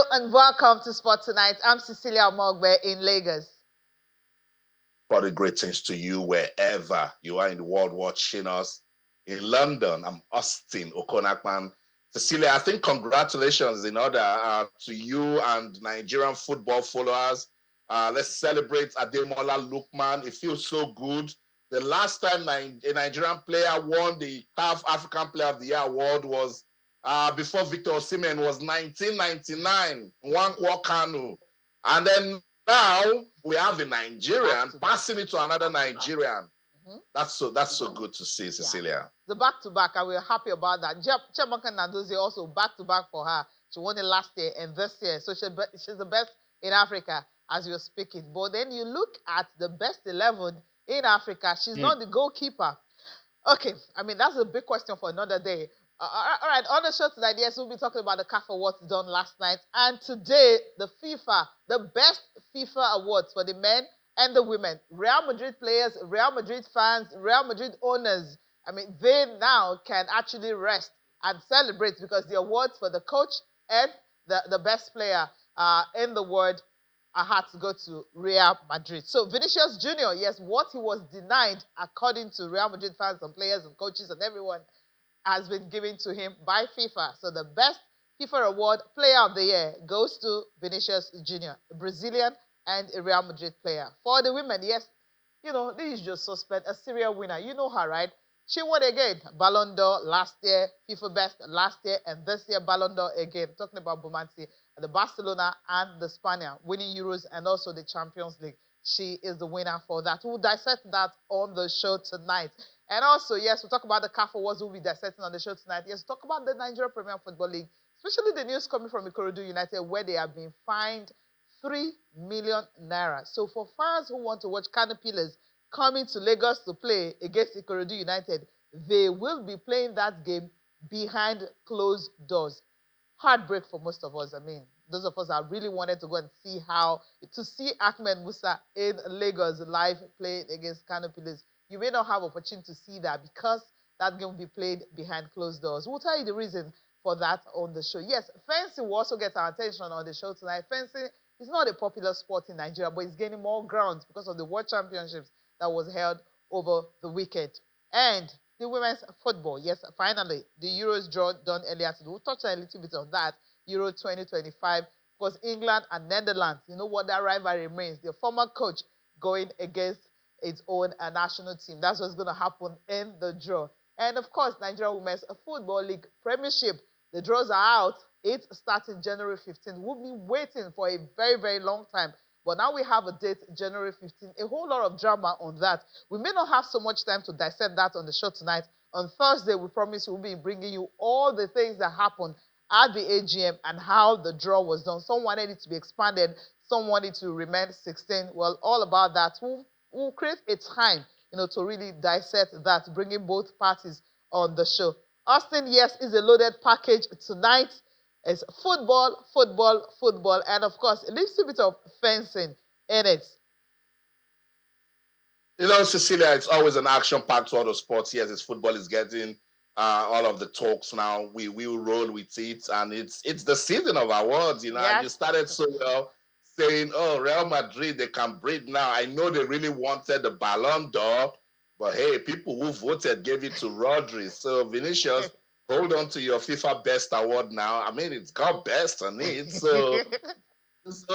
Hello and welcome to Sport Tonight. I'm Cecilia Mogbe in Lagos. For the greetings to you wherever you are in the world watching us. In London, I'm Austin Okonakman. Cecilia, I think congratulations in order to you and Nigerian football followers. Let's celebrate Ademola Lookman. It feels so good. The last time a Nigerian player won the CAF African Player of the Year award was before Victor Osimhen was 1999, Nwankwo Kanu. And then now we have a Nigerian passing it to another Nigerian. That's so good to see, Cecilia. Yeah. The back-to-back, and we're happy about that. Chiamaka Nnadozie also back-to-back for her. She won it last year and this year. So she's the best in Africa as you're speaking. But then you look at the best 11 in Africa. She's not the goalkeeper. Okay, I mean, that's a big question for another day. All right, on the show tonight, yes, we'll be talking about the CAF Awards done last night. And today, the best FIFA awards for the men and the women. Real Madrid players, Real Madrid fans, Real Madrid owners. I mean, they now can actually rest and celebrate because the awards for the coach and the best player in the world had to go to Real Madrid. So Vinicius Jr., yes, what he was denied, according to Real Madrid fans and players and coaches and everyone, has been given to him by FIFA. So the best FIFA award, Player of the Year, goes to Vinicius Jr., a Brazilian and a Real Madrid player. For the women, yes, you know, this is just suspect, a serial winner. You know her, right? She won again, Ballon d'Or last year, FIFA Best last year, and this year Ballon d'Or again. Talking about Bonmati, the Barcelona and the Spaniard winning Euros and also the Champions League. She is the winner for that. We'll dissect that on the show tonight. And also, yes, we'll talk about the CAF Awards we'll be dissecting on the show tonight. Yes, we'll talk about the Nigeria Premier Football League, especially the news coming from Ikorodu United, where they have been fined 3 million naira. So for fans who want to watch Canopilas coming to Lagos to play against Ikorodu United, they will be playing that game behind closed doors. Heartbreak for most of us. I mean, those of us that really wanted to go and see Ahmed Musa in Lagos live playing against Canopilas. You may not have opportunity to see that because that game will be played behind closed doors. We'll tell you the reason for that on the show. Yes, fencing will also get our attention on the show tonight. Fencing is not a popular sport in Nigeria, but it's gaining more ground because of the World Championships that was held over the weekend. And the women's football, yes, finally, the Euros draw done earlier today. We'll touch a little bit on that, Euro 2025, because England and Netherlands, you know what that rivalry remains. The former coach going against its own national team. That's what's going to happen in the draw. And of course, Nigeria Women's Football League Premiership. The draws are out. It starts in January 15th. We've been waiting for a very, very long time. But now we have a date, January 15th. A whole lot of drama on that. We may not have so much time to dissect that on the show tonight. On Thursday, we promise we'll be bringing you all the things that happened at the AGM and how the draw was done. Some wanted it to be expanded. Some wanted to remain 16. Well, all about that. We'll create a time, to really dissect that, bringing both parties on the show. Austin, yes, is a loaded package tonight. It's football, football, football, and of course, a little bit of fencing in it. Cecilia, it's always an action-packed sort of sports. Yes, this football is getting all of the talks now. We will roll with it, and it's the season of awards, yes. And you started so well saying, oh, Real Madrid, they can breathe now. I know they really wanted the Ballon d'Or, but hey, people who voted gave it to Rodri. So Vinicius, hold on to your FIFA Best Award now. I mean, it's got best on it. So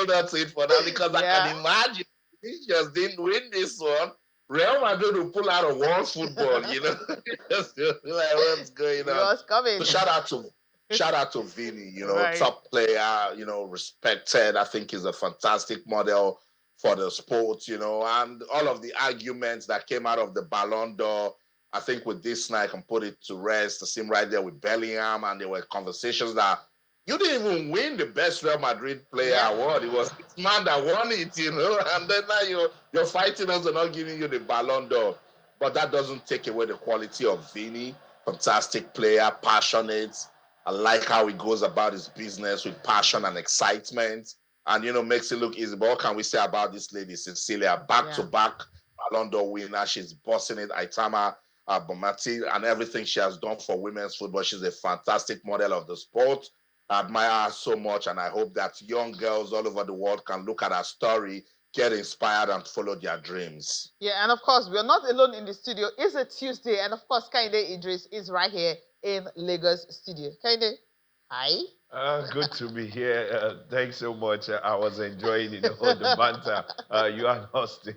that's it for now, because I can imagine Vinicius didn't win this one. Real Madrid will pull out of world football, Just like what's going on. So shout out to Vini, right. Top player, respected. I think he's a fantastic model for the sport, and all of the arguments that came out of the Ballon d'Or, I think with this night I can put it to rest. I see him right there with Bellingham, and there were conversations that you didn't even win the best Real Madrid player award. It was this man that won it, and then now you're fighting us and not giving you the Ballon d'Or. But that doesn't take away the quality of Vini. Fantastic player, passionate. I like how he goes about his business with passion and excitement, and makes it look easy. But what can we say about this lady, Cecilia? Back-to-back Ballon d'Or winner. She's bossing it. Aitama Bonmati, and everything she has done for women's football. She's a fantastic model of the sport. admire her so much, and I hope that young girls all over the world can look at her story, get inspired, and follow their dreams. Yeah, and of course, we're not alone in the studio. It's a Tuesday, and of course, Kainde Idris is right here in Lagos studio. Kainde, hi. Good to be here. Thanks so much. I was enjoying all the banter you and Austin.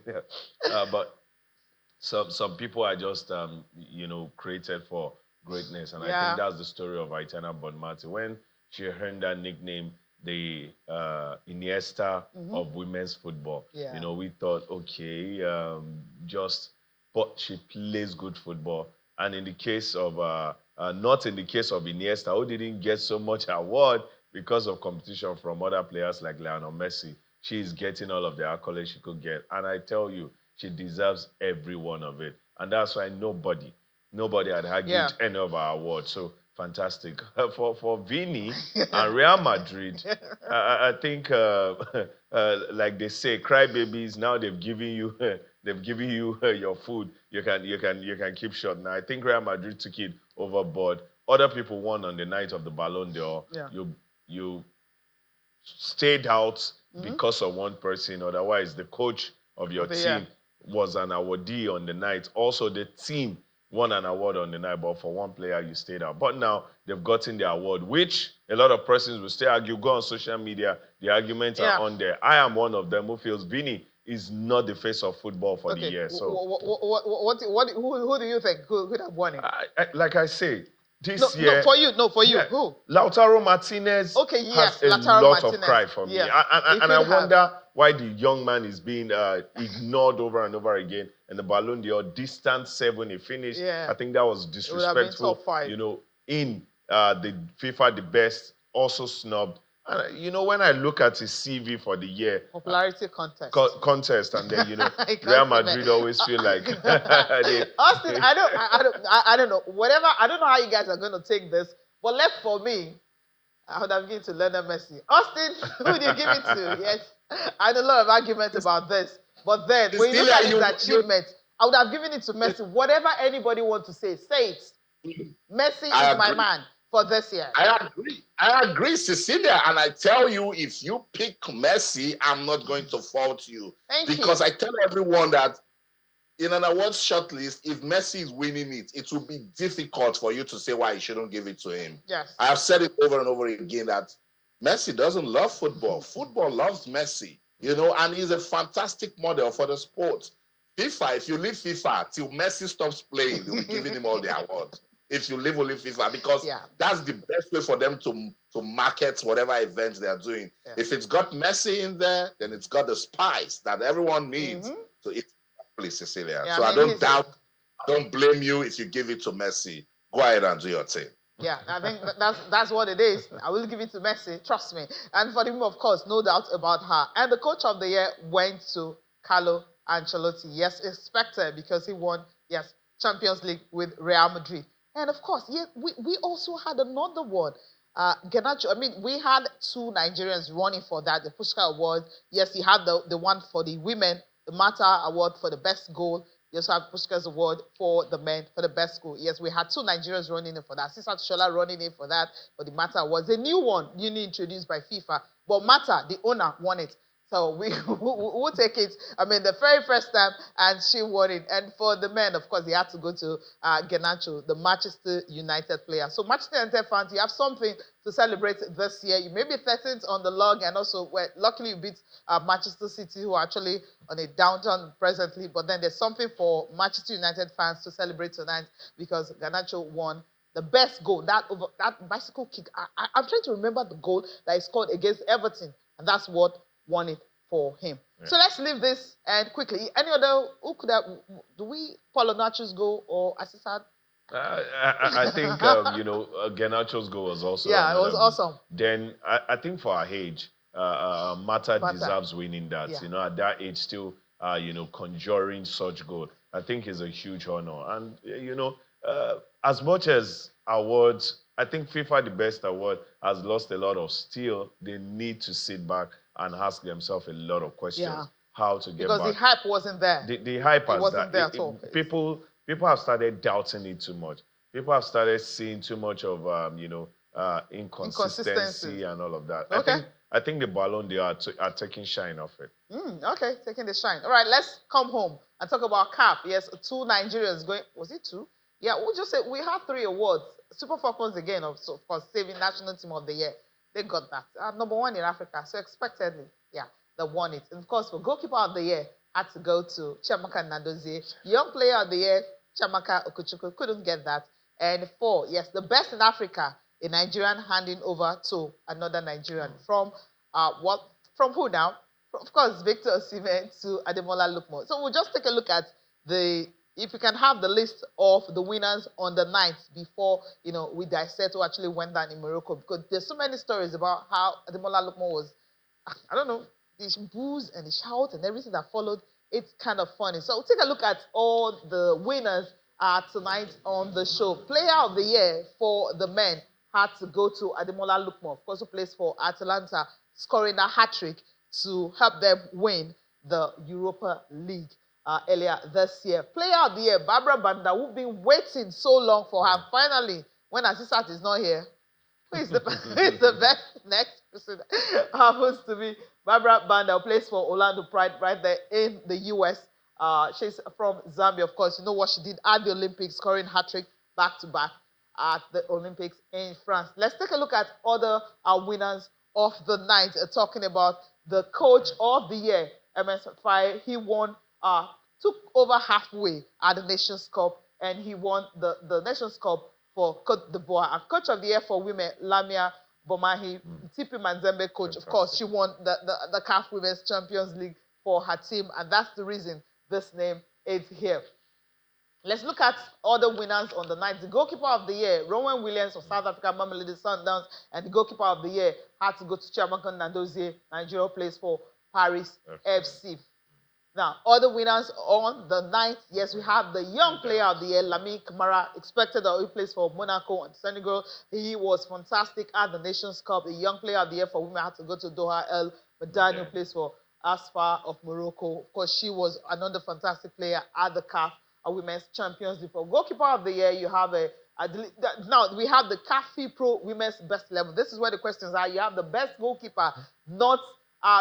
But some people are just created for greatness, and I think that's the story of Aitana Bonmati. When she earned that nickname, the Iniesta of women's football, we thought, okay, but she plays good football. And in the case of not in the case of Iniesta, who didn't get so much award because of competition from other players like Lionel Messi. She is getting all of the accolades she could get. And I tell you, she deserves every one of it. And that's why nobody had argued any of our awards. So fantastic. For Vini and Real Madrid, I think, like they say, crybabies, now they've given you your food. You can keep short. Now, I think Real Madrid took it overboard. Other people won on the night of the Ballon d'Or. Yeah. You stayed out because of one person. Otherwise, the coach of your team was an awardee on the night. Also, the team won an award on the night, but for one player, you stayed out. But now, they've gotten the award, which a lot of persons will still argue. Go on social media, the arguments are on there. I am one of them who feels Vini is not the face of football for the year. So, who do you think could have won it? Like I say, this year. No, for you. Who? Lautaro Martinez has a lot of cry for me. And I wonder why the young man is being ignored over and over again. And the Ballon d'Or, distant 7, he finished. Yeah. I think that was disrespectful. In the FIFA, the best, also snubbed. And, when I look at his CV for the year, popularity contest, and then Real Madrid always feel like Austin. I don't know. Whatever. I don't know how you guys are going to take this, but left for me, I would have given to Lionel Messi. Austin, who do you give it to? Yes, I had a lot of arguments about this, but then when you look at his achievements, I would have given it to Messi. Whatever anybody wants to say it. Messi is my man for this year. I agree, Cecilia. And I tell you, if you pick Messi, I'm not going to fault you. Because I tell everyone that in an awards shortlist, if Messi is winning it, it will be difficult for you to say why you shouldn't give it to him. Yes. I have said it over and over again that Messi doesn't love football. Football loves Messi, and he's a fantastic model for the sport. FIFA, if you leave FIFA till Messi stops playing, they'll be giving him all the awards. If you leave FIFA, because that's the best way for them to market whatever events they are doing. Yeah. If it's got Messi in there, then it's got the spice that everyone needs. So it's properly, Cecilia. Yeah, so I don't blame you if you give it to Messi. Go ahead and do your thing. Yeah, I think that's what it is. I will give it to Messi, trust me. And for him, of course, no doubt about her. And the coach of the year went to Carlo Ancelotti. Yes, expected because he won, Champions League with Real Madrid. And of course, we also had another one. Garnacho, we had 2 Nigerians running for that, the Pushka Award. Yes, you had the one for the women, the Mata Award for the best goal. You also have Pushka's Award for the men for the best goal. Yes, we had 2 Nigerians running in for that. Sisat Shola running in for that, for the Mata Awards. A new one, newly introduced by FIFA. But Mata, the owner, won it. So we'll take it. The very first time, and she won it. And for the men, of course, they had to go to Garnacho, the Manchester United player. So Manchester United fans, you have something to celebrate this year. You may be 13th on the log, and also, luckily you beat Manchester City, who are actually on a downturn presently. But then there's something for Manchester United fans to celebrate tonight because Garnacho won the best goal, that bicycle kick. I'm trying to remember the goal that he scored against Everton, and that's what won it for him. Yeah. So let's leave this and quickly. Any other, who could have, do we follow Garnacho's goal or Asisat? I think, Garnacho's goal was also. Yeah, it was awesome. Then I think for our age, Mata deserves winning that. Yeah. At that age, still, conjuring such goal, I think is a huge honor. And, as much as awards, I think FIFA, the best award, has lost a lot of steel. They need to sit back and ask themselves a lot of questions. Yeah. How to get back. Because the hype wasn't there. The hype wasn't there at all. People have started doubting it too much. People have started seeing too much of, inconsistency and all of that. Okay. I think the Ballon d'Or are taking shine off it. Okay, taking the shine. All right, let's come home and talk about CAF. Yes, 2 Nigerians going. Was it 2? Yeah, we'll just say we had 3 awards. Super Falcons again, of course, saving National Team of the Year. They got that. Number 1 in Africa, so expectedly, yeah, they won it. And of course, for Goalkeeper of the Year, had to go to Chiamaka Nnadozie. Young Player of the Year, Chiamaka Okuchukwu, couldn't get that. And 4, yes, the best in Africa, a Nigerian handing over to another Nigerian. From who now? Of course, Victor Osimhen to Ademola Lookman. So we'll just take a look at if we can have the list of the winners on the night before, we dissect who actually went down in Morocco, because there's so many stories about how Ademola Lookman was, I don't know, the boos and the shout and everything that followed. It's kind of funny. So we'll take a look at all the winners tonight on the show. Player of the Year for the men had to go to Ademola Lookman, of course, who plays for Atalanta, scoring a hat-trick to help them win the Europa League earlier this year. Player of the Year, Barbara Banda, who've been waiting so long for her. Finally, when Asisat is not here, who is the best next person? Happens to be Barbara Banda, who plays for Orlando Pride right there in the U.S. She's from Zambia, of course. You know what she did at the Olympics, scoring hat-trick back-to-back at the Olympics in France. Let's take a look at other winners of the night, talking about the Coach of the Year, MS5. He won, took over halfway at the Nations Cup, and he won the Nations Cup for Côte d'Ivoire. And Coach of the Year for women, Lamia Bomahi, TP Manzembe coach. Fantastic. Of course, she won the CAF Women's Champions League for her team, and that's the reason this name is here. Let's look at other winners on the night. The Goalkeeper of the Year, Rowan Williams of South Africa, Mamelodi Sundowns, and the Goalkeeper of the Year had to go to Chiamaka Nnadozie. Nigeria plays for Paris FC. Now, other winners on the night, yes, we have the Young Player of the Year, Lamine Camara, expected that he plays for Monaco and Senegal. He was fantastic at the Nations Cup. The Young Player of the Year for women had to go to Doha El Madani, who plays for Asfar of Morocco. Of course, she was another fantastic player at the CAF Women's Champions League. For Goalkeeper of the Year, you have now we have the CAF Pro Women's Best 11. This is where the questions are. You have the best goalkeeper not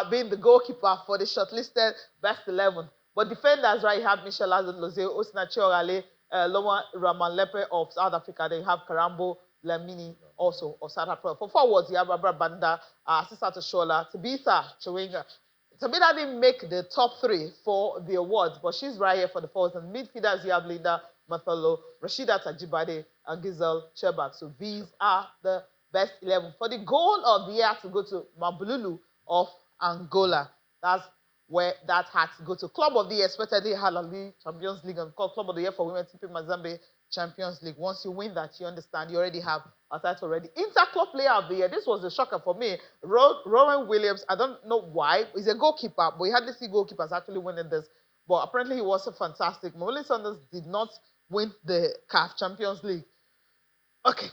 being the goalkeeper for the shortlisted Best 11. But defenders, right, you have Michelle Azaloze, Osina Chiorale, Loma Ramanlepe of South Africa. Then you have Karambo Lamini also of South Africa. For forwards, you have Barbara Banda, Sisata Shola, Tabitha Chewinga. Tabitha didn't make the top 3 for the awards, but she's right here for the forwards. And midfielders, you have Linda Mathalo, Rashida Tajibade, and Giselle Chebak. So these are the best 11. For the goal of the year to go to Mabululu of Angola. That's where that had to go to. Club of the Year, especially Halali Champions League, and Club of the Year for women, TP Mazembe Champions League. Once you win that, you understand, you already have a title already. Interclub Player of the Year, this was a shocker for me. Rowan Williams, I don't know why, he's a goalkeeper, but we hardly see goalkeepers actually winning this. But apparently he was fantastic. Mamelodi Sundowns did not win the CAF Champions League. Okay.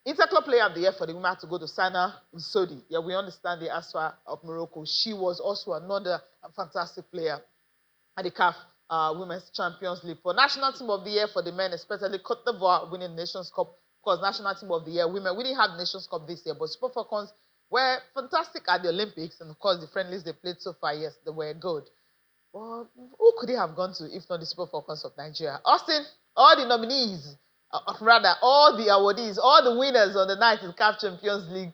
Interclub Player of the Year for the women had to go to Sana Nsodi. Yeah, we understand the Aswa of Morocco. She was also another fantastic player at the CAF Women's Champions League. For National Team of the Year for the men, especially Côte d'Ivoire winning the Nations Cup. Of course, National Team of the Year women. We didn't have the Nations Cup this year, but Super Falcons were fantastic at the Olympics. And of course, the friendlies they played so far, yes, they were good. Well, who could they have gone to if not the Super Falcons of Nigeria? Austin, all the nominees, rather, all the awardees, all the winners on the night in CAF Champions League.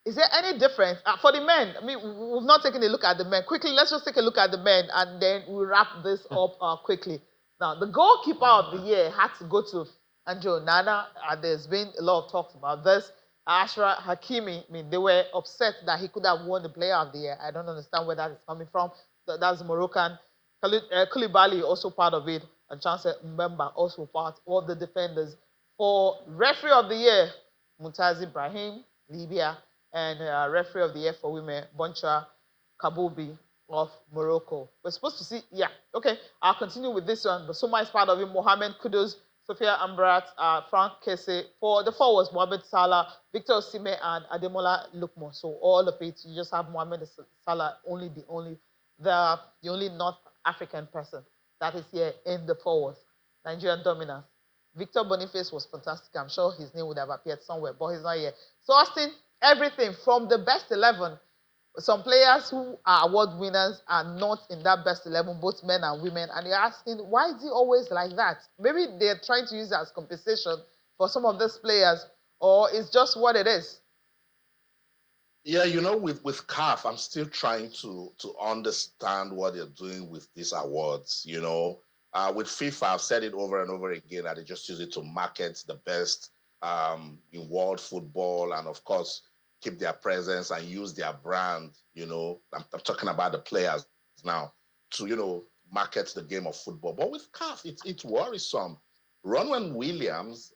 Is there any difference? For the men, I mean, we've not taken a look at the men. Quickly, let's just take a look at the men, and then we'll wrap this up quickly. Now, the goalkeeper of the year had to go to Andrew Nana. There's been a lot of talks about this. Ashraf Hakimi, I mean, they were upset that he could have won the player of the year. I don't understand where that is coming from. That's Moroccan. Koulibaly also part of it. And Chancellor Mbemba also part of the defenders. For referee of the year, Mumtaz Ibrahim, Libya, and referee of the year for women, Boncha Kaboubi of Morocco. We're supposed to see, yeah, okay, I'll continue with this one. But Soma is part of it, Mohamed Kudus, Sophia Ambarat, Frank Kese. For the forwards, Mohamed Salah, Victor Osimhen, and Ademola Lookman. So all of it, you just have Mohamed Salah, the only North African person that is here in the forwards. Nigerian dominance. Victor Boniface was fantastic. I'm sure his name would have appeared somewhere, but he's not here. So, Austin, everything from the best 11, some players who are award winners are not in that best 11, both men and women, and you're asking, why is he always like that? Maybe they're trying to use it as compensation for some of these players, or it's just what it is. Yeah, with CAF, I'm still trying to understand what they're doing with these awards. With FIFA, I've said it over and over again that they just use it to market the best in world football, and of course keep their presence and use their brand. I'm talking about the players now to market the game of football. But with CAF, it's worrisome. Ronwen Williams,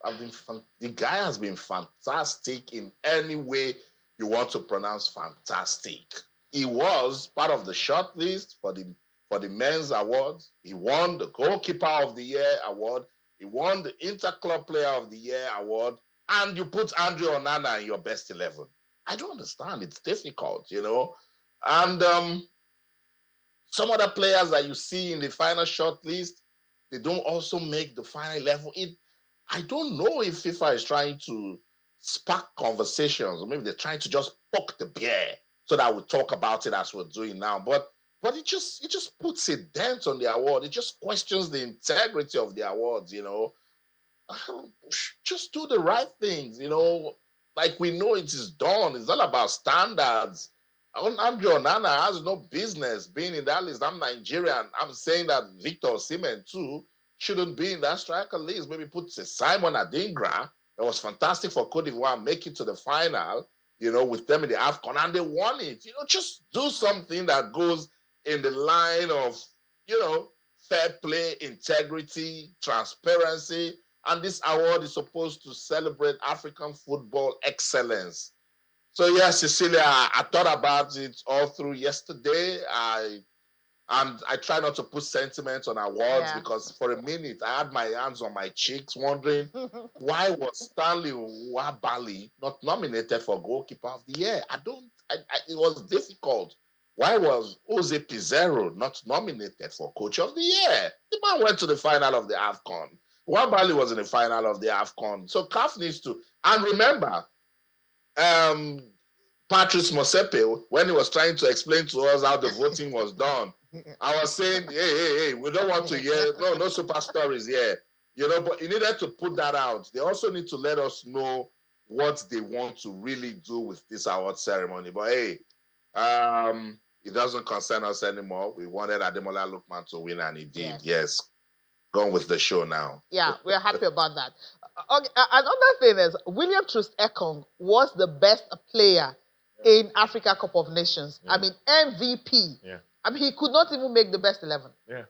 the guy has been fantastic in any way you want to pronounce fantastic. He was part of the short list for the men's awards. He won the goalkeeper of the year award. He won the interclub player of the year award. And you put Andre Onana in your best 11. I don't understand. It's difficult, And some other players that you see in the final short list, they don't also make the final 11. I don't know if FIFA is trying to spark conversations, or maybe they're trying to just poke the bear so that we talk about it as we're doing now. But it just puts a dent on the award. It just questions the integrity of the awards. Just do the right things. Like we know it is done. It's all about standards. Andre Onana has no business being in that list. I'm Nigerian. I'm saying that Victor Osimhen too shouldn't be in that striker list. Maybe put Simon Adingra. It was fantastic for Cote d'Ivoire make it to the final, with them in the AFCON, and they won it. Just do something that goes in the line of, fair play, integrity, transparency. And this award is supposed to celebrate African football excellence. So, yeah, Cecilia, I thought about it all through yesterday. And I try not to put sentiment on awards because for a minute I had my hands on my cheeks wondering why was Stanley Nwabali not nominated for goalkeeper of the year? It was difficult. Why was Jose Pizarro not nominated for coach of the year? The man went to the final of the AFCON. Nwabali was in the final of the AFCON. So CAF needs to, and remember, Patrice Motsepe, when he was trying to explain to us how the voting was done, I was saying, hey, we don't want to hear, no super stories here. But you needed to put that out. They also need to let us know what they want to really do with this award ceremony. But hey, it doesn't concern us anymore. We wanted Ademola Lookman to win, and he did. Yes. Going with the show now. Yeah, we're happy about that. Okay, another thing is, William Troost-Ekong was the best player in Africa Cup of Nations. I mean, MVP. I mean, he could not even make the best 11. Yeah.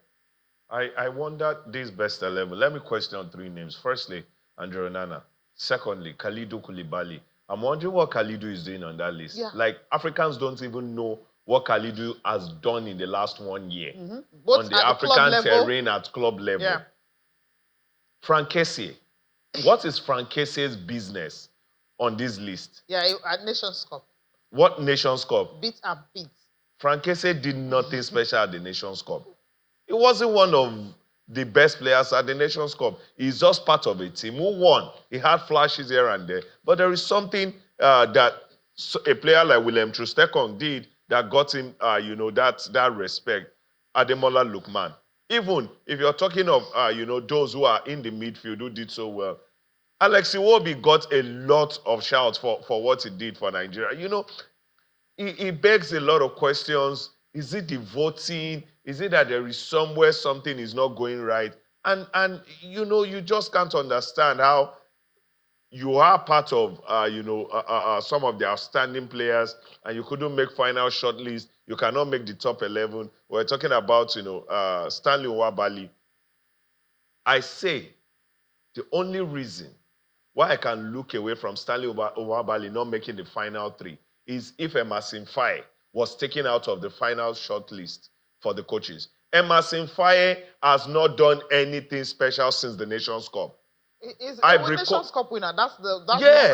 I wonder this best 11. Let me question 3 names. Firstly, Andre Onana. Secondly, Kalidou Koulibaly. I'm wondering what Kalidou is doing on that list. Like, Africans don't even know what Kalidou has done in the last 1 year. Both on the African terrain at club level. Frank Kessie. What is Frank Kessie's business on this list? At Nations Cup. What Nations Cup? Beat and beat. Frank Kessie did nothing special at the Nations Cup. He wasn't one of the best players at the Nations Cup. He's just part of a team who won. He had flashes here and there. But there is something that a player like William Troost-Ekong did that got him, that respect. Ademola Lookman. Even if you're talking of, those who are in the midfield who did so well, Alex Iwobi got a lot of shouts for what he did for Nigeria. He begs a lot of questions. Is it the voting? Is it that there is somewhere something is not going right? And you just can't understand how you are part of, some of the outstanding players, and you couldn't make final shortlist. You cannot make the top 11. We're talking about, Stanley Nwabali. I say the only reason why I can look away from Stanley Nwabali not making the final 3 is if Emerson Faye was taken out of the final shortlist for the coaches. Emerson Faye has not done anything special since the Nations Cup. Is a Nations Cup winner. That's the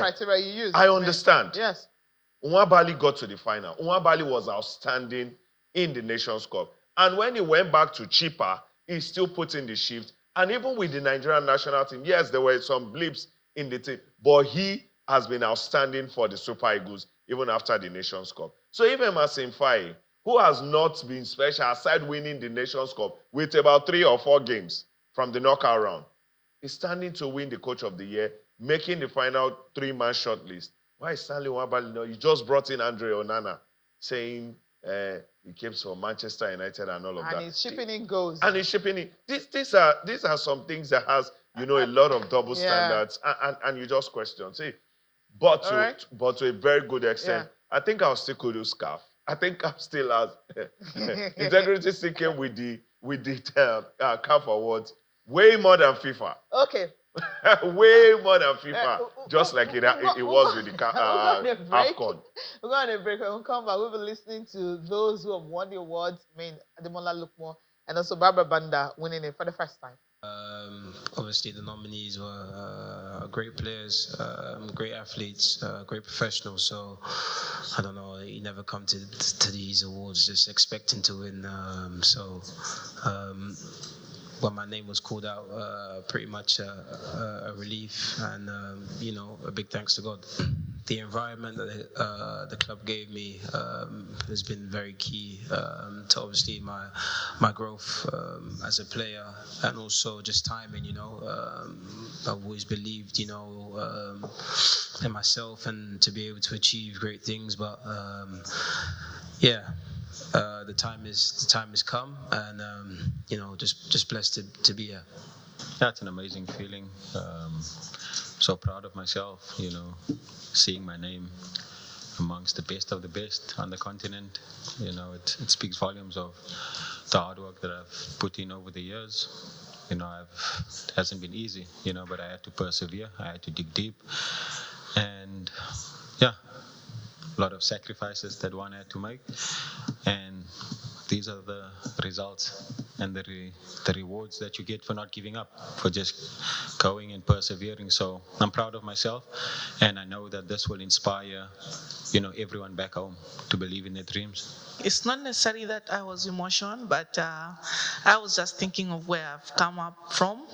criteria you use. I understand. Yes. Nwabali got to the final. Nwabali was outstanding in the Nations Cup. And when he went back to Chippa, he still put in the shift And even with the Nigerian national team, yes, there were some blips in the team, but he has been outstanding for the Super Eagles even after the Nations Cup. So even Marcin Faye, who has not been special aside winning the Nations Cup with about 3 or 4 games from the knockout round, is standing to win the Coach of the Year, making the final 3-man shortlist. Why is Stanley Nwabali? You just brought in Andre Onana, saying he came from Manchester United and all of that. And he's shipping in goals. And he's shipping in. These are some things that has, a lot of double standards, and you just question. See, but to a very good extent, I think I'll stick with this CAF. I think CAF still has integrity still came with the CAF awards way more than FIFA. Okay. Way more than FIFA, just like it was with the AFCON. We're going on a break. When we come back, we'll be listening to those who have won the awards. I mean, Ademola Lukman and also Barbara Banda winning it for the first time. Obviously, the nominees were great players, great athletes, great professionals. So, I don't know, you never come to these awards just expecting to win. When my name was called out, pretty much a relief and, a big thanks to God. The environment that the club gave me has been very key to obviously my growth as a player, and also just timing. I've always believed, in myself and to be able to achieve great things. But the time has come, and just blessed to be here. That's an amazing feeling. So proud of myself, seeing my name amongst the best of the best on the continent. It speaks volumes of the hard work that I've put in over the years. It hasn't been easy, but I had to persevere. I had to dig deep, and a lot of sacrifices that one had to make, and these are the results and the rewards that you get for not giving up, for just going and persevering. So I'm proud of myself, and I know that this will inspire, everyone back home to believe in their dreams. It's not necessarily that I was emotional, but I was just thinking of where I've come up from,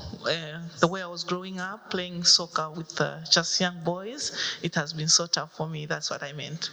the way I was growing up, playing soccer with just young boys. It has been so tough for me. That's what I meant.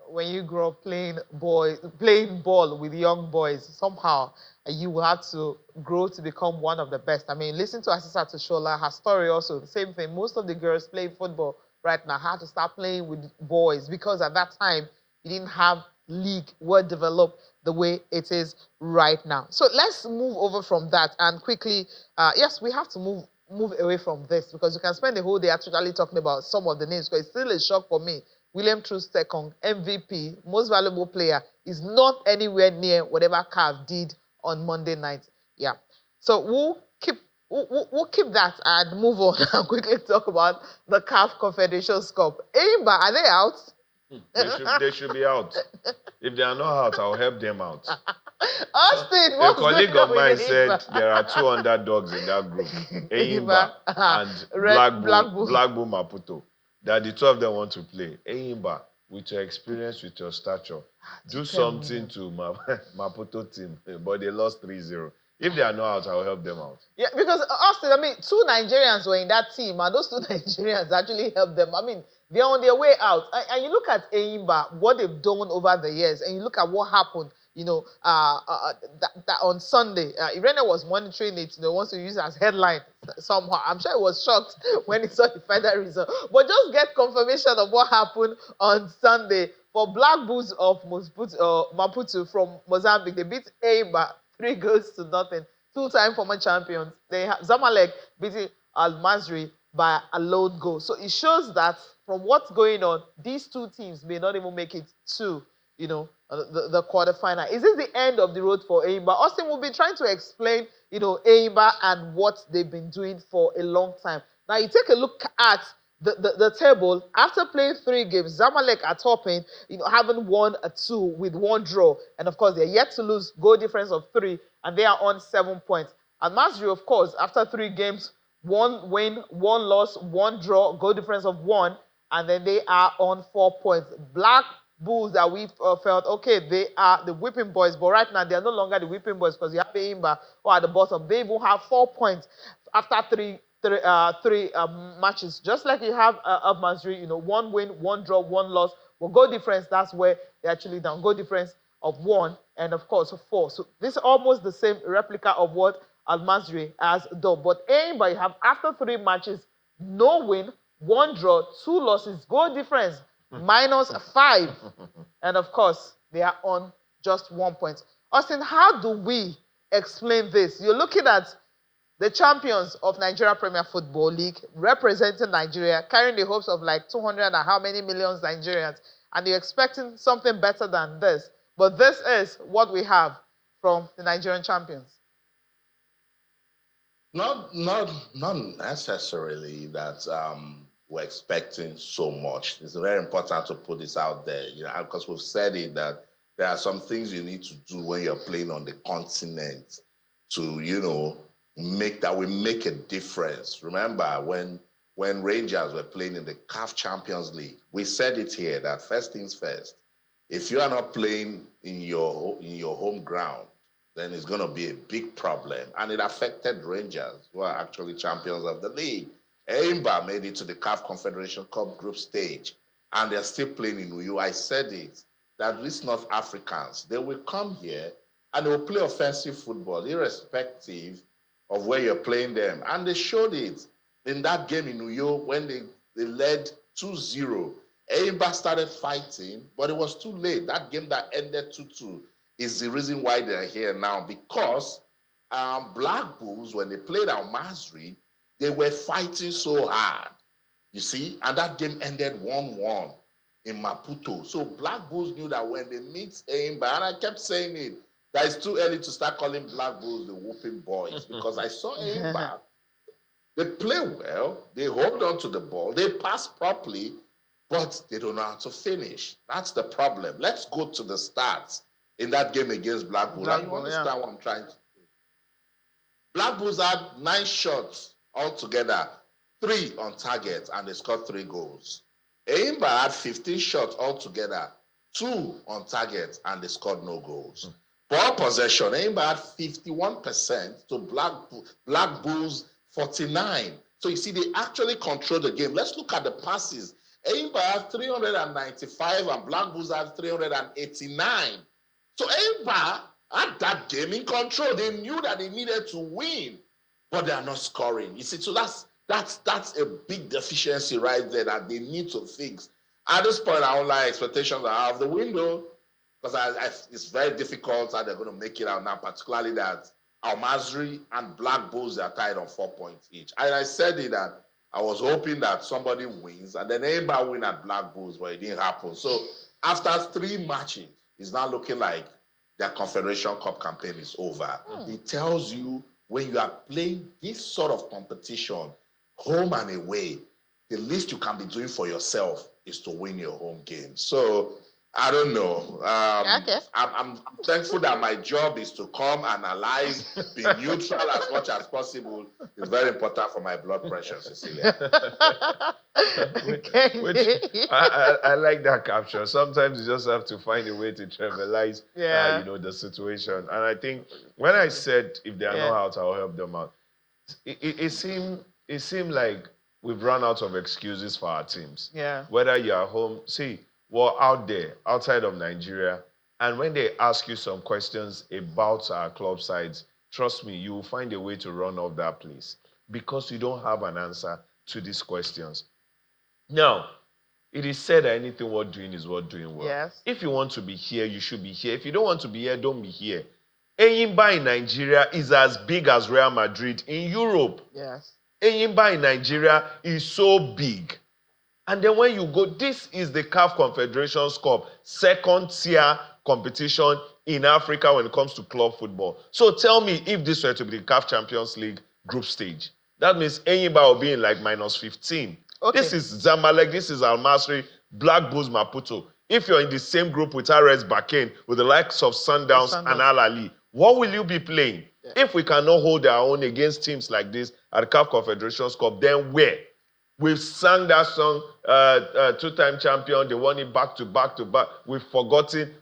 When you grow up playing ball with young boys, somehow you will have to grow to become one of the best. I mean, listen to Asisa Toshola, her story also, the same thing. Most of the girls playing football right now had to start playing with boys because at that time, you didn't have league well developed the way it is right now. So let's move over from that and quickly, yes, we have to move away from this because you can spend the whole day actually talking about some of the names because it's still a shock for me. William Troost-Ekong, MVP, most valuable player, is not anywhere near whatever CAF did on Monday night. Yeah. So we'll keep that and move on and quickly talk about the CAF Confederations Cup. Enyimba, are they out? They should be out. If they are not out, I'll help them out. Austin, a colleague of mine said there are 2 underdogs in that group, Enyimba and Black Bull Maputo. That the 2 of them want to play. Enyimba, with your experience, with your stature, do something to Maputo team. But they lost 3-0. If they are not out, I'll help them out. Yeah, because Austin, I mean, 2 Nigerians were in that team, and those 2 Nigerians actually helped them. I mean, they're on their way out. And you look at Enyimba, what they've done over the years, and you look at what happened. That on Sunday, Irene was monitoring it, wants to use it as headline somehow. I'm sure he was shocked when he saw the final result. But just get confirmation of what happened on Sunday. For Black Bulls of Maputo from Mozambique, they beat Enyimba 3-0. 2-time former champions. They have Zamalek beating Al-Masri by a lone goal. So it shows that from what's going on, these 2 teams may not even make it to the quarterfinal. Is this the end of the road for Enyimba? Austin will be trying to explain, Enyimba and what they've been doing for a long time. Now, you take a look at the table. After playing 3 games, Zamalek are topping, having won 2 with 1 draw. And, of course, they're yet to lose, goal difference of 3, and they are on 7 points. And Masri, of course, after 3 games, 1 win, 1 loss, 1 draw, goal difference of 1, and then they are on 4 points. Black Bulls that we felt, okay, they are the whipping boys, but right now they are no longer the whipping boys because you have Enyimba who are at the bottom. They even have 4 points after three matches. Just like you have Al Masry, you know, 1 win, 1 draw, 1 loss. But goal difference, that's where they're actually down. Goal difference of 1 and of course 4. So this is almost the same replica of what Al Masry has done. But Enyimba, you have after 3 matches, no win, 1 draw, 2 losses, goal difference -5. And of course, they are on just 1 point. Austin, how do we explain this? You're looking at the champions of Nigeria Premier Football League representing Nigeria, carrying the hopes of like 200 and how many millions Nigerians, and you're expecting something better than this. But this is what we have from the Nigerian champions. Not necessarily that we're expecting so much. It's very important to put this out there, you know, because we've said it that there are some things you need to do when you're playing on the continent to, you know, make a difference. Remember when Rangers were playing in the CAF Champions League, we said it here that first things first. If you are not playing in your home ground, then it's going to be a big problem. And it affected Rangers, who are actually champions of the league. Enyimba made it to the CAF Confederation Cup group stage, and they're still playing in Uyo. I said it, that these North Africans, they will come here and they will play offensive football, irrespective of where you're playing them. And they showed it in that game in Uyo when they led 2-0. Enyimba started fighting, but it was too late. That game that ended 2-2 is the reason why they're here now, because Black Bulls, when they played Al Masry, they were fighting so hard, you see, and that game ended 1-1 in Maputo. So Black Bulls knew that when they meet Enyimba, and I kept saying it, that it's too early to start calling Black Bulls the whooping boys, because I saw Enyimba, they play well, they hold on to the ball, they pass properly, but they don't know how to finish. That's the problem. Let's go to the stats in that game against Black Bulls. And you understand what I'm trying to do. Black Bulls had 9 shots altogether, 3 on target, and they scored 3 goals. Enyimba had 15 shots altogether, 2 on target, and they scored no goals. Ball possession, Enyimba had 51% to Black Bulls 49%. So you see, they actually control the game. Let's look at the passes. Enyimba had 395 and Black Bulls had 389. So Enyimba had that game in control. They knew that they needed to win, but they are not scoring. You see, so that's a big deficiency right there that they need to fix. At this point, our online expectations are out of the window, because it's very difficult how they're going to make it out now, particularly that Al Masry and Black Bulls are tied on 4 points each. And I said it that I was hoping that somebody wins, and then Enyimba win at Black Bulls, but it didn't happen. So after 3 matches, it's now looking like their Confederation Cup campaign is over. It tells you when you are playing this sort of competition, home and away, the least you can be doing for yourself is to win your home game. So I don't know. I'm thankful that my job is to come, analyze, be neutral as much as possible. It's very important for my blood pressure, Cecilia. I like that capture. Sometimes you just have to find a way to trivialize, the situation. And I think when I said if they are not out, I'll help them out. It seemed like we've run out of excuses for our teams. Yeah. Whether you're home, we're out there, outside of Nigeria, and when they ask you some questions about our club sides, trust me, you will find a way to run off that place because you don't have an answer to these questions. Now, it is said that anything worth doing is worth doing well. Yes. If you want to be here, you should be here. If you don't want to be here, don't be here. Enyimba in Nigeria is as big as Real Madrid in Europe. Yes. Enyimba in Nigeria is so big. And then when you go, this is the CAF Confederations Cup, 2nd tier competition in Africa when it comes to club football. So tell me, if this were to be the CAF Champions League group stage, that means Enyimba will be in like -15. Okay. This is Zamalek, this is Al Masry, Black Bulls Maputo. If you're in the same group with RS Bakane, with the likes of Sundowns and Al Ali, what will you be playing? Yeah. If we cannot hold our own against teams like this at the CAF Confederations Cup, then where? We've sung that song, two-time champion. They won it back to back to back. We've forgotten.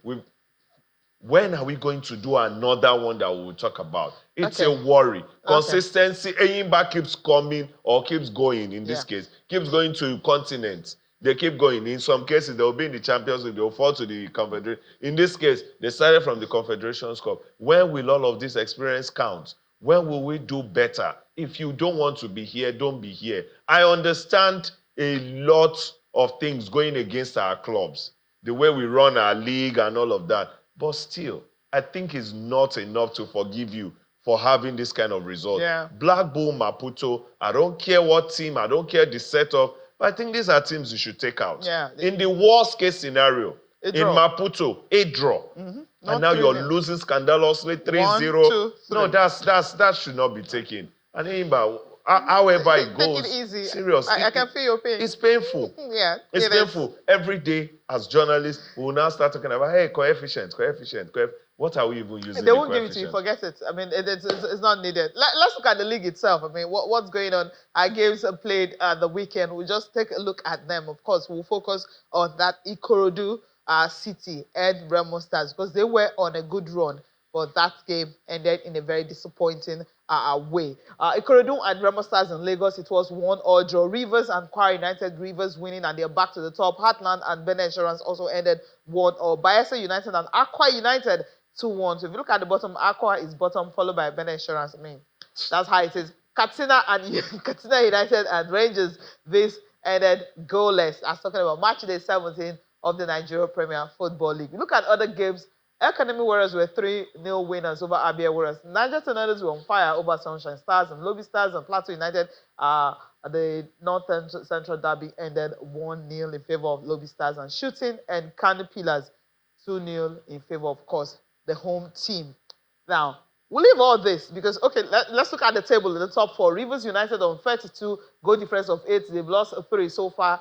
When are we going to do another one that we will talk about? It's a worry. Consistency. Enyimba keeps coming or keeps going in this case. Keeps going to continents. They keep going. In some cases, they'll be in the Champions League. They'll fall to the Confederation. In this case, they started from the Confederations Cup. When will all of this experience count? When will we do better? If you don't want to be here, don't be here. I understand a lot of things going against our clubs. The way we run our league and all of that. But still, I think it's not enough to forgive you for having this kind of result. Black Bull, Maputo, I don't care what team, I don't care the setup, but I think these are teams you should take out. In the worst case scenario, in Maputo, a draw. And now you're losing scandalously 3-0. No, that should not be taken. And Enyimba, however it goes, take it easy. Seriously, I can feel your pain. It's painful. It's painful. Every day, as journalists, we will now start talking about, hey, coefficient. What are we even using? They won't give it to you. Forget it. I mean, it's not needed. Let's look at the league itself. I mean, what's going on? Our games are played at the weekend. We'll just take a look at them. Of course, we'll focus on that Ikorodu City and Remo Stars because they were on a good run. But that game ended in a very disappointing way. Ikorodu and Remo Stars in Lagos, it was 1-1 draw. Rivers and Kwara United, Rivers winning and they're back to the top. Heartland and Benin Insurance also ended 1-1. Bayelsa United and Akwa United 2-1. So if you look at the bottom, Akwa is bottom, followed by Benin Insurance. I mean, that's how it is. Katsina United and Rangers, this ended goalless. I was talking about match day 17 of the Nigeria Premier Football League. Look at other games. Academy Warriors were 3-0 winners over Abia Warriors. Niger Tornadoes were on fire over Sunshine Stars and Lobby Stars and Plateau United. The North Central Derby ended 1-0 in favor of Lobby Stars and Shooting and Kano Pillars 2-0 in favor, of course, the home team. Now, we'll leave all this because, okay, let's look at the table in the top four. Rivers United on 32, goal difference of 8. They've lost 3 so far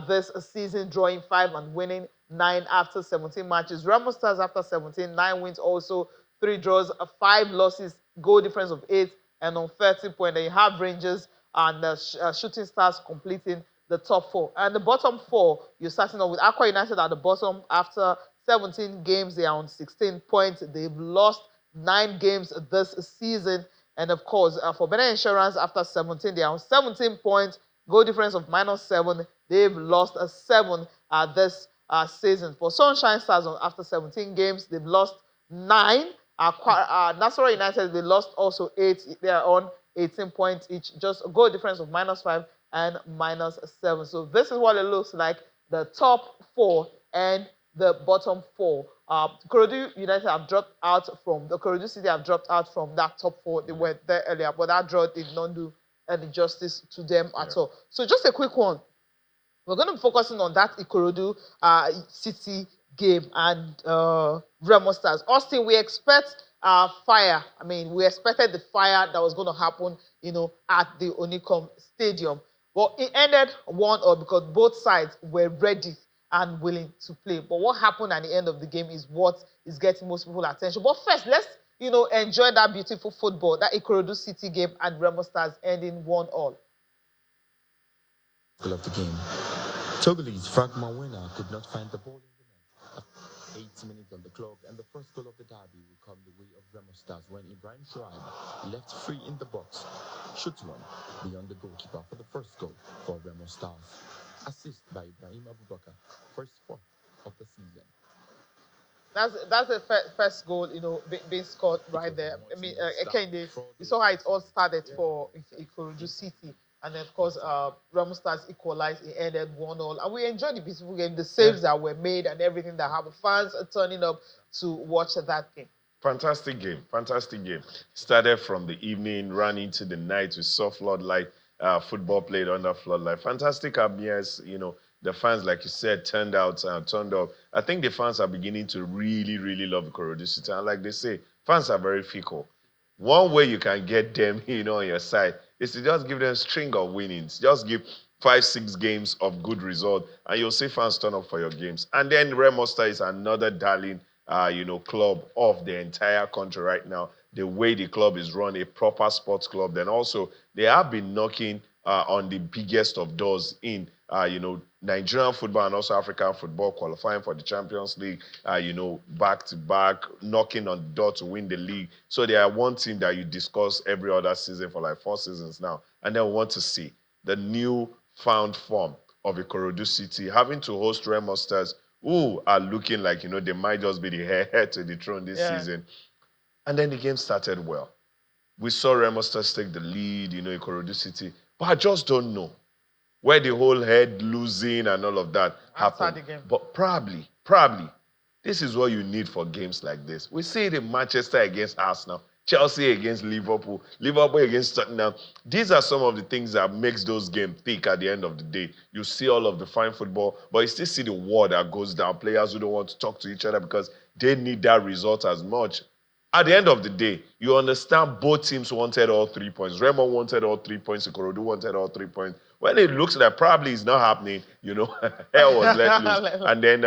this season, drawing 5 and winning 9 after 17 matches. Remo Stars after 17, 9 wins also, 3 draws, 5 losses, goal difference of 8, and on 30 points. Then you have Rangers and Shooting Stars completing the top 4. And the bottom 4, you're starting off with Akwa United at the bottom. After 17 games, they are on 16 points. They've lost 9 games this season. And of course, for Benin Insurance, after 17, they are on 17 points, goal difference of -7. They've lost 7 this season. For Sunshine Stars, after 17 games, they've lost 9. Nasarawa United, they lost also 8. They are on 18 points each, just a goal difference of -5 and -7. So this is what it looks like, the top 4 and the bottom 4. Ikorodu United have dropped out from, the Ikorodu City have dropped out from that top 4. They were there earlier, but that draw did not do any justice to them at all. So just a quick one. We're going to be focusing on that Ikorodu City game and Remo Stars. Austin, we expect fire. I mean, we expected the fire that was going to happen, at the Onikom Stadium. Well, it ended 1-1 because both sides were ready and willing to play. But what happened at the end of the game is what is getting most people's attention. But first, let's, enjoy that beautiful football, that Ikorodu City game and Remo Stars ending 1-1. Of the game. Togolese Frank Mawena could not find the ball in the net. 8 minutes on the clock, and the first goal of the derby will come the way of Remo Stars when Ibrahim Shoaib left free in the box. Shoots one beyond the goalkeeper for the first goal for Remo Stars. Assist by Ibrahim Abubakar, first spot of the season. That's the first goal, being scored right there. I mean, Ekende, you saw how it all started for Ikorodu City. And then, of course, Remo Stars equalized. It ended 1-1. And we enjoyed the beautiful game, the saves that were made and everything that happened. Fans are turning up to watch that game. Fantastic game. Fantastic game. Started from the evening, ran into the night. We saw floodlight. Football played under floodlight. Fantastic ambience. The fans, like you said, turned up. I think the fans are beginning to really, really love Ikorodu City. And like they say, fans are very fickle. One way you can get them, on your side is to just give them a string of winnings. Just give 5-6 games of good result, and you'll see fans turn up for your games. And then Remo Stars is another darling, club of the entire country right now. the way the club is run, a proper sports club, then also they have been knocking on the biggest of doors in, Nigerian football and also African football, qualifying for the Champions League, back to back, knocking on the door to win the league. So they are one team that you discuss every other season for like 4 seasons now. And then we want to see the new found form of Ikorodu City having to host Remo Stars, who are looking like, they might just be the heir to the throne this season. And then the game started well. We saw Remo Stars take the lead, Ikorodu City. But I just don't know where the whole head losing and all of that happened. But probably, this is what you need for games like this. We see it in Manchester against Arsenal, Chelsea against Liverpool, Liverpool against Tottenham. These are some of the things that makes those games thick at the end of the day. You see all of the fine football, but you still see the war that goes down. Players who don't want to talk to each other because they need that result as much. At the end of the day, you understand both teams wanted all 3 points. Remo wanted all 3 points. Ikorodu wanted all 3 points. When it looks like probably it's not happening, hell was let loose. And then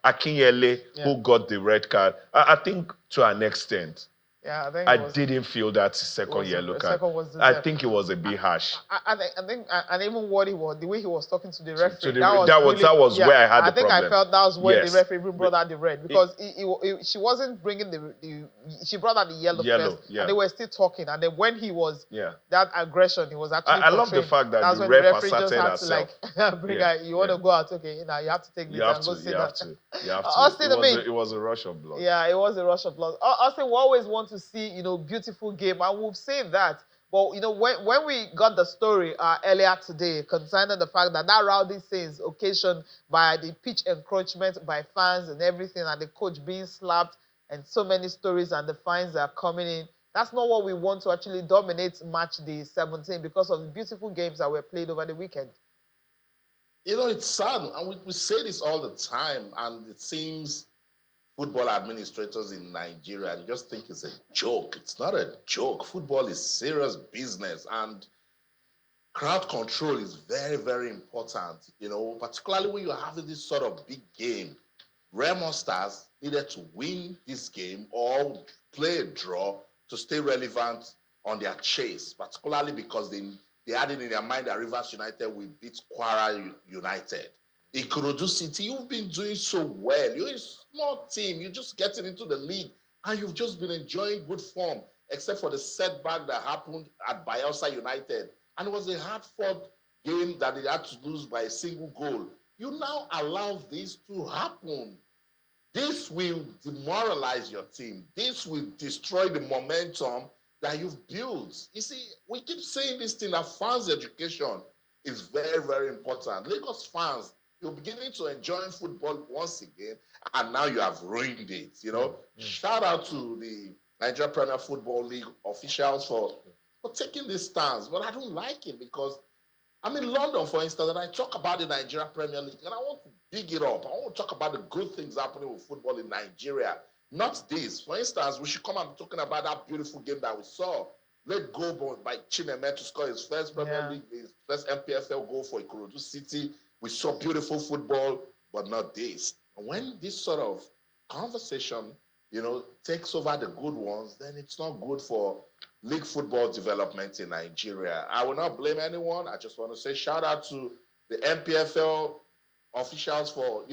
Akinyele, who got the red card, I think to an extent, I didn't feel that second yellow card. I think it was a bit harsh. I think, and even what the way he was talking to the referee, that was where I had the problem. I felt that was where the referee brought out the red, because she wasn't bringing she brought out the yellow first, and they were still talking, and then when he was that aggression, he was actually. I love the fact that the ref asserted herself. Bring out, you want to go out, okay? Now you have to take this and go sit down. You have to. Austin, it was a rush of blood. Yeah, it was a rush of blood. Austin, we always want to see, beautiful game, and we've seen that. But when we got the story earlier today concerning the fact that rowdy scenes occasioned by the pitch encroachment by fans and everything, and the coach being slapped, and so many stories, and the fines are coming in. That's not what we want to actually dominate match day 17 because of the beautiful games that were played over the weekend. It's sad, and we say this all the time, and it seems football administrators in Nigeria just think it's a joke. It's not a joke. Football is serious business, and crowd control is very, very important, particularly when you're having this sort of big game. Remo Stars needed to win this game or play a draw to stay relevant on their chase, particularly because they had it in their mind that Rivers United will beat Kwara United. Ikorodu City, you've been doing so well. You're a small team. You're just getting into the league, and you've just been enjoying good form, except for the setback that happened at Bayelsa United. And it was a hard-fought game that they had to lose by a single goal. You now allow this to happen. This will demoralize your team. This will destroy the momentum that you've built. You see, we keep saying this thing that fans' education is very, very important. Lagos fans, you're beginning to enjoy football once again, and now you have ruined it. Shout out to the Nigeria Premier Football League officials for taking this stance, but I don't like it because I'm in London, for instance, and I talk about the Nigeria Premier League, and I want to dig it up. I want to talk about the good things happening with football in Nigeria, not this. For instance, we should come and talking about that beautiful game that we saw. Let go by Chineme to score his first Premier League, his first MPFL goal for Ikorodu City. We saw beautiful football, but not this. And when this sort of conversation, takes over the good ones, then it's not good for league football development in Nigeria. I will not blame anyone. I just want to say shout out to the MPFL officials for,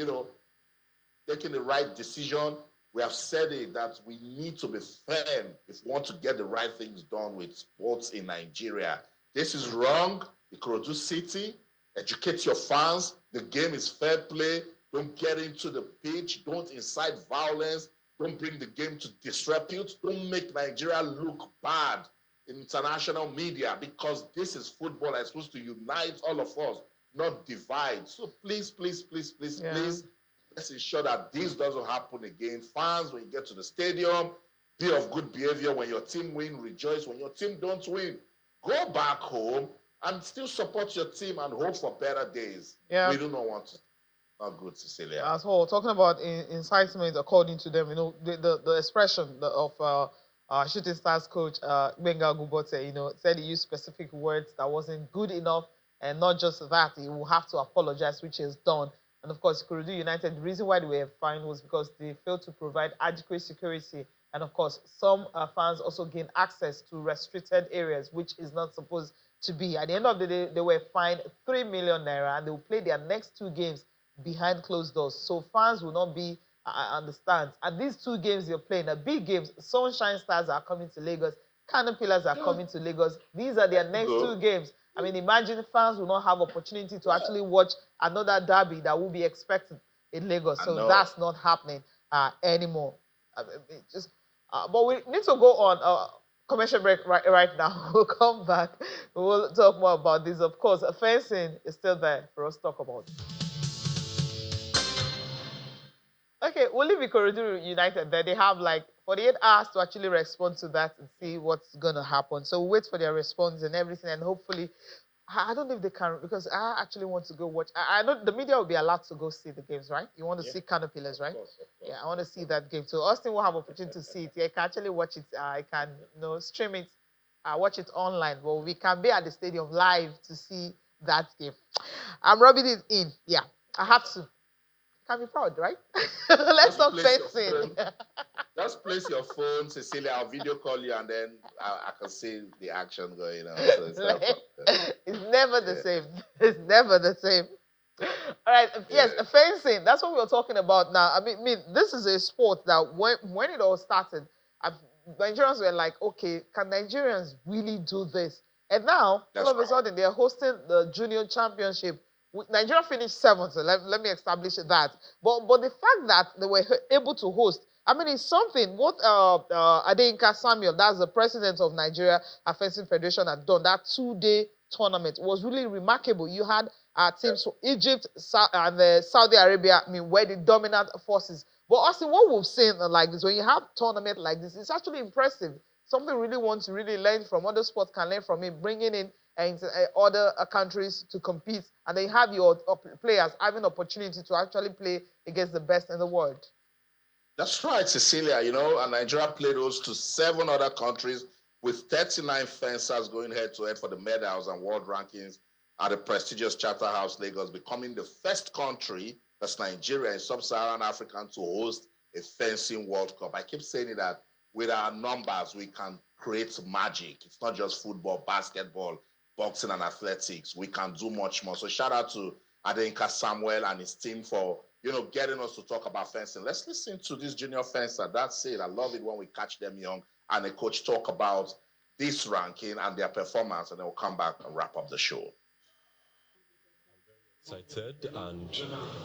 taking the right decision. We have said it that we need to be firm if we want to get the right things done with sports in Nigeria. This is wrong. Ikorodu City, educate your fans. The game is fair play. Don't get into the pitch. Don't incite violence. Don't bring the game to disrepute. Don't make Nigeria look bad in international media, because this is football and it's supposed to unite all of us, not divide. So please, let's ensure that this doesn't happen again. Fans, when you get to the stadium, be of good behavior. When your team win, rejoice. When your team don't win, go back home and still support your team and hope for better days. Yeah. We do not want to. Not good, Cecilia. As well, talking about incitement, according to them, the expression of Shooting Stars coach Benga Gubote, said he used specific words that wasn't good enough, and not just that, he will have to apologize, which is done. And of course, Ikorodu United, the reason why they were fined was because they failed to provide adequate security And of course, some fans also gain access to restricted areas, which is not supposed to be. At the end of the day, they were fined 3 million naira and they will play their next 2 games behind closed doors. So fans will not be understand. And these 2 games you're playing are big games. Sunshine Stars are coming to Lagos. Pillars are coming to Lagos. These are their next 2 games. I mean, imagine fans will not have opportunity to actually watch another derby that will be expected in Lagos. So that's not happening anymore. But we need to go on commercial break right now. We'll come back. We'll talk more about this. Of course, fencing is still there for us to talk about. Okay, we'll leave Ikorodu United there. They have like 48 hours to actually respond to that and see what's going to happen. So we'll wait for their response and everything, and hopefully, I don't know if they can, because I actually want to go watch. I know the media will be allowed to go see the games, right? You want to see Pillars, right? Of course. Yeah, I want to see that game. So Austin will have opportunity to see it. Yeah, I can actually watch it. I can, stream it, watch it online. But we can be at the stadium live to see that game. I'm rubbing it in. Yeah, I have to. Can be proud, right? Let's talk fencing. Just place your phone, Cecilia. I'll video call you, and then I can see the action going on. So it's never the same. It's never the same. All right. Yes, fencing. That's what we're talking about now. I mean, this is a sport that when it all started, Nigerians were like, okay, can Nigerians really do this? And now, all of a sudden, they're hosting the junior championship. Nigeria finished 7th, so let me establish that. But the fact that they were able to host, I mean, it's something. What Adeyinka Samuel, that's the president of Nigeria Fencing Federation, had done, that 2-day tournament was really remarkable. You had teams from Egypt and Saudi Arabia, I mean, were the dominant forces. But also, what we've seen like this, when you have tournament like this, it's actually impressive. Something really want to really learn from. Other sports can learn from it, bringing in other countries to compete, and then you have your players having opportunity to actually play against the best in the world. That's right, Cecilia. And Nigeria played those to 7 other countries with 39 fencers going head-to-head for the medals and world rankings at the prestigious Charterhouse Lagos, becoming the first country, that's Nigeria, in sub-Saharan Africa, to host a fencing World Cup. I keep saying that with our numbers, we can create magic. It's not just football, basketball, boxing, and athletics. We can do much more. So shout out to Adeyinka Samuel and his team for getting us to talk about fencing. Let's listen to this junior fencer. That's it. I love it when we catch them young and the coach talk about this ranking and their performance, and then we'll come back and wrap up the show. Excited, and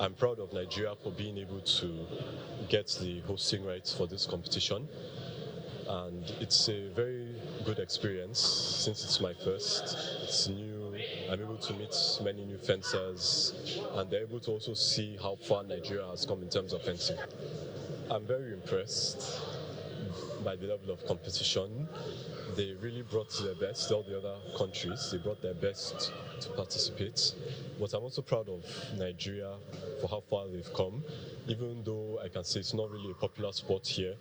I'm proud of Nigeria for being able to get the hosting rights for this competition. And it's a very good experience since it's my first. It's new. I'm able to meet many new fencers, and they're able to also see how far Nigeria has come in terms of fencing. I'm very impressed by the level of competition. They really brought their best, all the other countries, they brought their best to participate. But I'm also proud of Nigeria for how far they've come, even though I can say it's not really a popular sport here,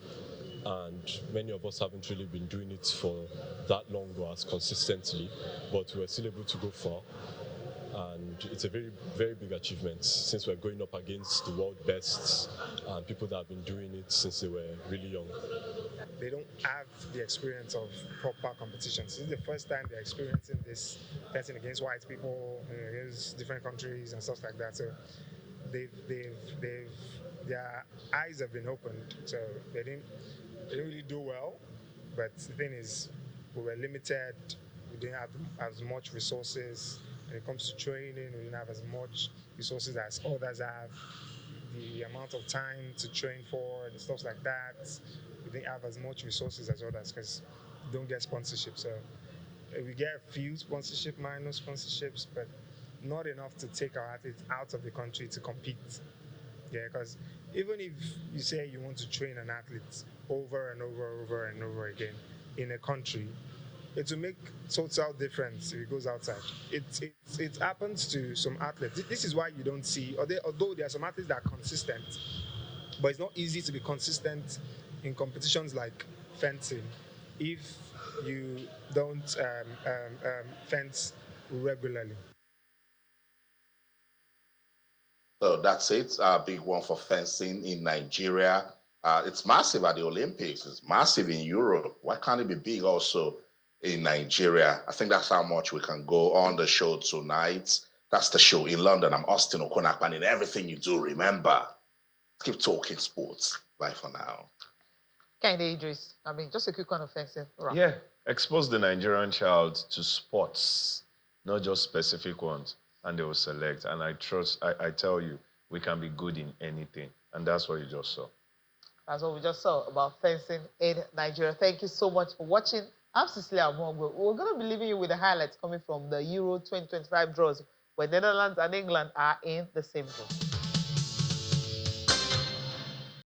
and many of us haven't really been doing it for that long or as consistently, but we're still able to go far. And it's a very, very big achievement since we're going up against the world bests and people that have been doing it since they were really young. They don't have the experience of proper competitions. This is the first time they're experiencing this fencing against white people, against different countries and stuff like that. So their eyes have been opened. So they didn't really do well. But the thing is, we were limited. We didn't have as much resources. When it comes to training, we didn't have as much resources as others have. The amount of time to train for and stuff like that, we didn't have as much resources as others because we don't get sponsorship. So we get a few sponsorship, minor sponsorships, but not enough to take our athletes out of the country to compete. Yeah, because even if you say you want to train an athlete over and over again in a country, it will make total difference if it goes outside. It happens to some athletes. This is why you don't see, although there are some athletes that are consistent, but it's not easy to be consistent in competitions like fencing if you don't fence regularly. So that's it. A big one for fencing in Nigeria. It's massive at the Olympics. It's massive in Europe. Why can't it be big also in Nigeria? I think that's how much we can go on the show tonight. That's the show in London. I'm Austin Okonakpan. In everything you do, remember, keep talking sports. Bye for now. Kind of Idris. I mean, just a quick one of fencing. Yeah, expose the Nigerian child to sports, not just specific ones, and they will select. And I tell you, we can be good in anything. And that's what you just saw. That's what we just saw about fencing in Nigeria. Thank you so much for watching. I'm Cecilia Amongo. We're going to be leaving you with the highlights coming from the Euro 2025 draws, where Netherlands and England are in the same group.